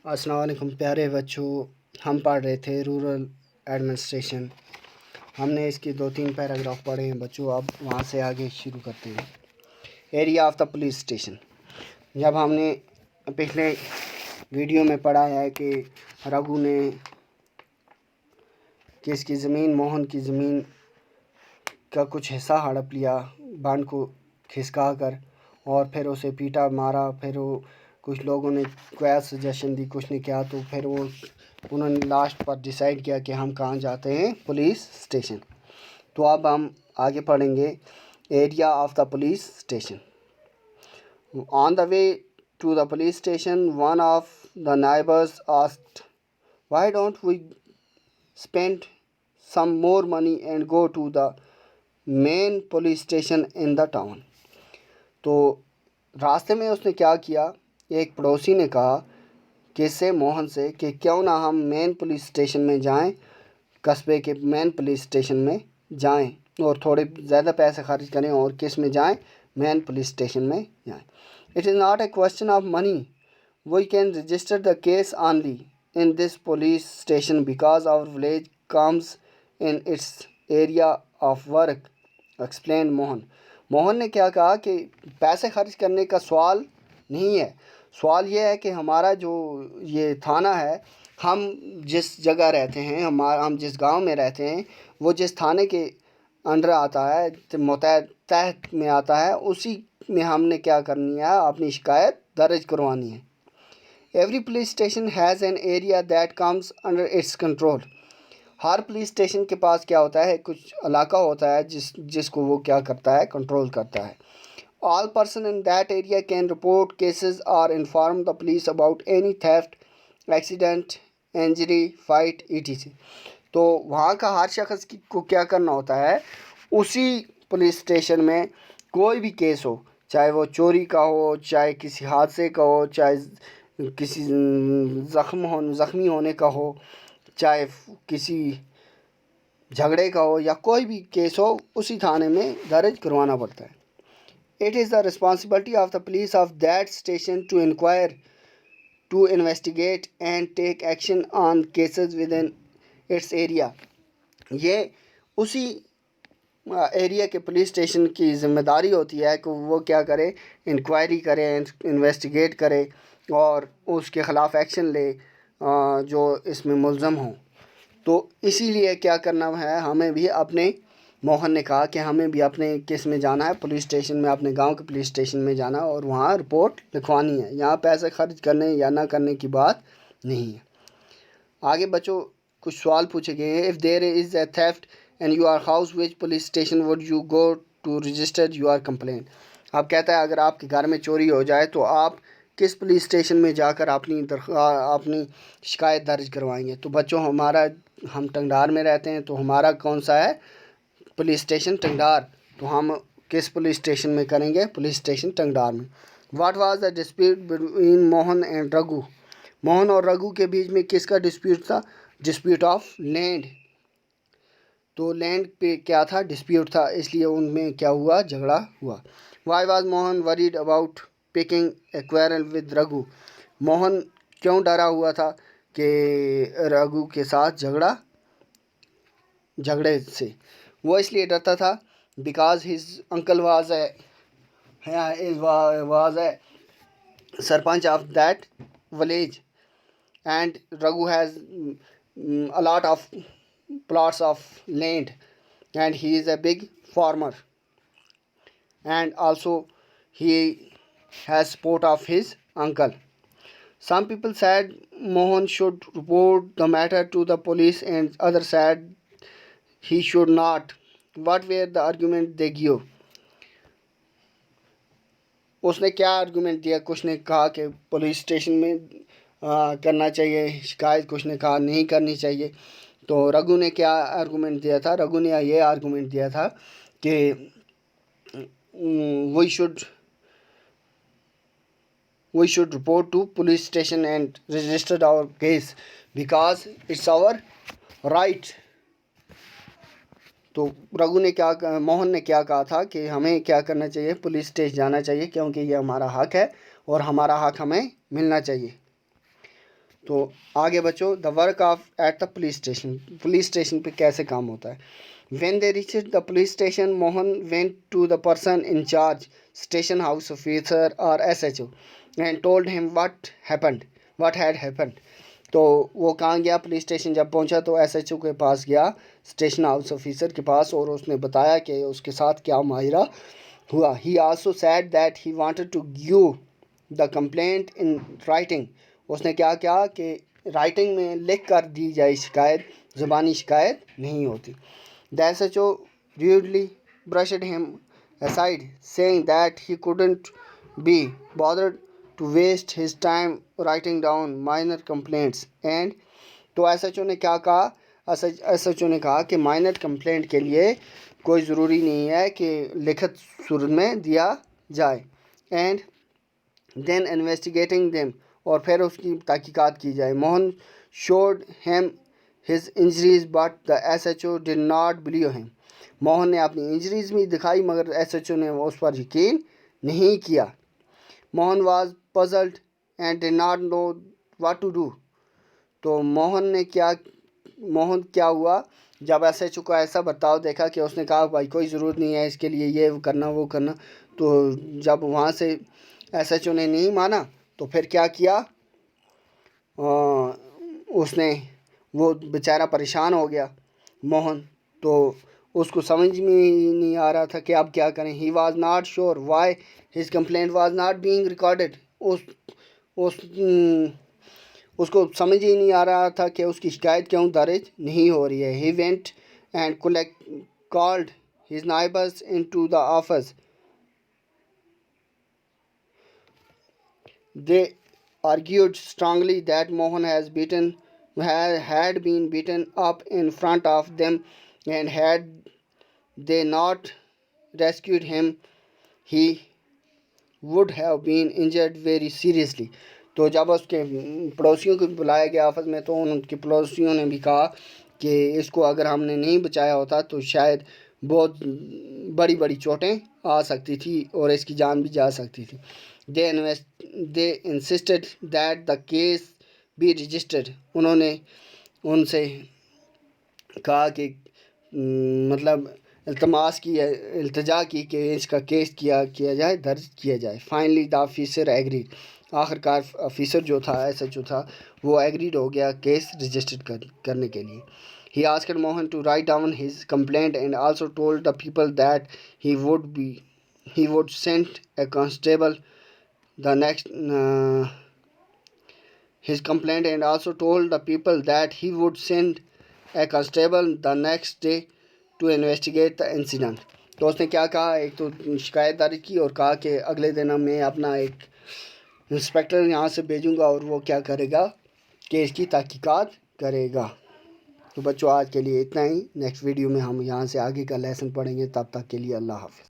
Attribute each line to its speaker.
Speaker 1: अस्सलाम वालेकुम प्यारे बच्चों। हम पढ़ रहे थे रूरल एडमिनिस्ट्रेशन। हमने इसकी 2-3 पैराग्राफ पढ़े हैं बच्चों। अब वहाँ से आगे शुरू करते हैं। Area of the police station. जब हमने पिछले वीडियो में पढ़ा है कि रघु ने किसकी ज़मीन, मोहन की ज़मीन का कुछ हिस्सा हड़प लिया बांध को खिसका कर, और फिर उसे पीटा मारा। फिर वो कुछ लोगों ने क्या सजेशन दी, कुछ ने क्या, तो फिर उन्होंने लास्ट पर डिसाइड किया कि हम कहाँ जाते हैं, पुलिस स्टेशन। तो अब हम आगे पढ़ेंगे area of the police station. On the way to the police station one of the neighbours asked, why don't we spend some more money and go to the main police station in the town। तो रास्ते में उसने क्या किया, एक पड़ोसी ने कहा किससे, मोहन से, कि क्यों ना हम मेन पुलिस स्टेशन में जाएं, कस्बे के मेन पुलिस स्टेशन में जाएं और थोड़े ज़्यादा पैसे खर्च करें और किस में जाएं, मेन पुलिस स्टेशन में जाएं। It is not a question of money, we can register the case only in this police station because our village comes in its area of work, explain Mohan. Mohan ने क्या कहा कि पैसे खर्च करने का सवाल नहीं है, सवाल ये है कि हमारा जो ये थाना है, हम जिस जगह रहते हैं, हम जिस गांव में रहते हैं, वो जिस थाने के अंडर आता है, तहत में आता है, उसी में हमने क्या करनी है, अपनी शिकायत दर्ज करवानी है। Every police station has an area that comes under its control. Her police station के पास क्या होता है, कुछ इलाका होता है जिसको वो क्या करता है, कंट्रोल करता है। All person in that area can report cases और inform the police about any theft, accident, injury, fight etc। तो वहाँ का हर शख्स को क्या करना होता है, उसी पुलिस स्टेशन में कोई भी केस हो, चाहे वो चोरी का हो, चाहे किसी हादसे का हो, चाहे किसी ज़ख्मी होने का हो, चाहे किसी झगड़े का हो, या कोई भी केस हो, उसी थाने में दर्ज करवाना पड़ता है। It is the responsibility of the police of that station to enquire, to investigate and take action on cases with in its area. ये उसी एरिया के पुलिस स्टेशन की ज़िम्मेदारी होती है कि वो क्या करे, इंक्वायरी करे, इन्वेस्टिगेट करे और उसके ख़िलाफ़ एक्शन ले जो इसमें मुलज़म हो। तो इसीलिए क्या करना है, हमें भी अपने, मोहन ने कहा कि हमें भी अपने किस में जाना है, पुलिस स्टेशन में, अपने गांव के पुलिस स्टेशन में जाना और वहाँ रिपोर्ट लिखवानी है। यहाँ पैसे खर्च करने या ना करने की बात नहीं है। आगे बच्चों कुछ सवाल पूछे गए हैं। If there is a theft in your house which police station would you go to register your complaint. अब कहता है अगर आपके घर में चोरी हो जाए तो आप किस पुलिस स्टेशन में जाकर अपनी शिकायत दर्ज करवाएंगे। तो बच्चों हम टंगडार में रहते हैं, तो हमारा कौन सा है, पुलिस स्टेशन टंगडार। तो हम किस पुलिस स्टेशन में करेंगे, पुलिस स्टेशन टंगडार में। What was the dispute between Mohan and Raghu. Mohan और रघु के बीच में किसका डिस्प्यूट था, डिस्प्यूट ऑफ लैंड। तो लैंड पे क्या था, डिस्प्यूट था, इसलिए उनमें क्या हुआ, झगड़ा हुआ। Why was Mohan worried about picking A quarrel with Raghu. Mohan क्यों डरा हुआ था कि रघु के साथ झगड़े से, वो इसलिए डरता था because his uncle was a sarpanch of that village and Raghu has a lot of plots of land and he is a big farmer, and also he has support of his uncle. Some people said Mohan should report the matter to the police and others said he should not. What were the argument they give? उसने क्या argument दिया, कुछ ने कहा कि police station में करना चाहिए शिकायत, कुछ ने कहा नहीं करनी चाहिए। तो रघु ने क्या आर्गूमेंट दिया था, रघु ने ये आर्गूमेंट दिया था कि we should report to police station and register our case because it's our right। तो मोहन ने क्या कहा था कि हमें क्या करना चाहिए, पुलिस स्टेशन जाना चाहिए क्योंकि ये हमारा हक है और हमारा हक हमें मिलना चाहिए। تو آگے بچو the work of at the police station پہ کیسے کام ہوتا ہے. When they reached the police station Mohan went to the person in charge station house officer اور SHO and told him what had happened. تو وہ کہاں گیا پولیس اسٹیشن جب پہنچا تو SHO کے پاس گیا اسٹیشن ہاؤس آفیسر کے پاس اور اس نے بتایا کہ اس کے ساتھ کیا ماجرا ہوا. He also said that he wanted to give the complaint in writing. اس نے کیا کیا کہ رائٹنگ میں لکھ کر دی جائے شکایت, زبانی شکایت نہیں ہوتی. The SHO rudely brushed him aside, saying that he couldn't be bothered to waste his time writing down minor complaints. And تو SHO نے کیا کہا, SHO نے کہا کہ مائنر کمپلینٹ کے لیے کوئی ضروری نہیں ہے کہ لکھت صورت میں دیا جائے. اینڈ دین انویسٹیگیٹنگ دیم, اور پھر اس کی تحقیقات کی جائے. Mohan showed him his injuries but the SHO did not believe him. Mohan نے اپنی انجریز بھی دکھائی مگر SHO نے اس پر یقین نہیں کیا. Mohan was puzzled and did not know what to do. تو موہن کیا ہوا جب SHO کا ایسا برتاؤ دیکھا کہ اس نے کہا بھائی کوئی ضرورت نہیں ہے اس کے لیے یہ کرنا وہ کرنا. تو جب وہاں سے SHO نے نہیں مانا تو پھر کیا کیا, اس نے وہ بیچارہ پریشان ہو گیا موہن. تو اس کو سمجھ میں نہیں آ رہا تھا کہ اب کیا کریں. He was not sure why his complaint was not being recorded. اس کو سمجھ ہی نہیں آ رہا تھا کہ اس کی شکایت کیوں درج نہیں ہو رہی ہے. He went and called his neighbours into the office. They argued strongly that Mohan had been beaten up in front of them, and had they not rescued him, he would have been injured very seriously. تو جب اس کے پڑوسیوں کو بلایا گیا office میں تو ان کے پڑوسیوں نے بھی کہا کہ اس کو اگر ہم نے نہیں بچایا ہوتا تو شاید بہت بڑی بڑی چوٹیں آ سکتی تھی اور اس کی جان بھی جا سکتی تھی. They insisted that the case be registered. انہوں نے ان سے کہا کہ مطلب التجا کی کہ اس کا کیس کیا جائے, درج کیا جائے. Finally the officer agreed. آخرکار آفیسر جو تھا SHO تھا وہ ایگریڈ ہو گیا کیس رجسٹرڈ کرنے کے لیے. He asked Mohan to write down his complaint and also told the people that he would send a constable the next his complaint and also told the people that he would send a constable the next day to investigate the incident. تو اس نے کیا کہا, ایک تو شکایت درج کی اور کہا کہ اگلے دن میں اپنا ایک انسپیکٹر یہاں سے بھیجوں گا اور وہ کیا کرے گا, کیس کی تحقیقات کرے گا. تو بچوں آج کے لیے اتنا ہی. نیکسٹ ویڈیو میں ہم یہاں سے آگے کا لیسن پڑھیں گے. تب تک کے لیے اللہ حافظ.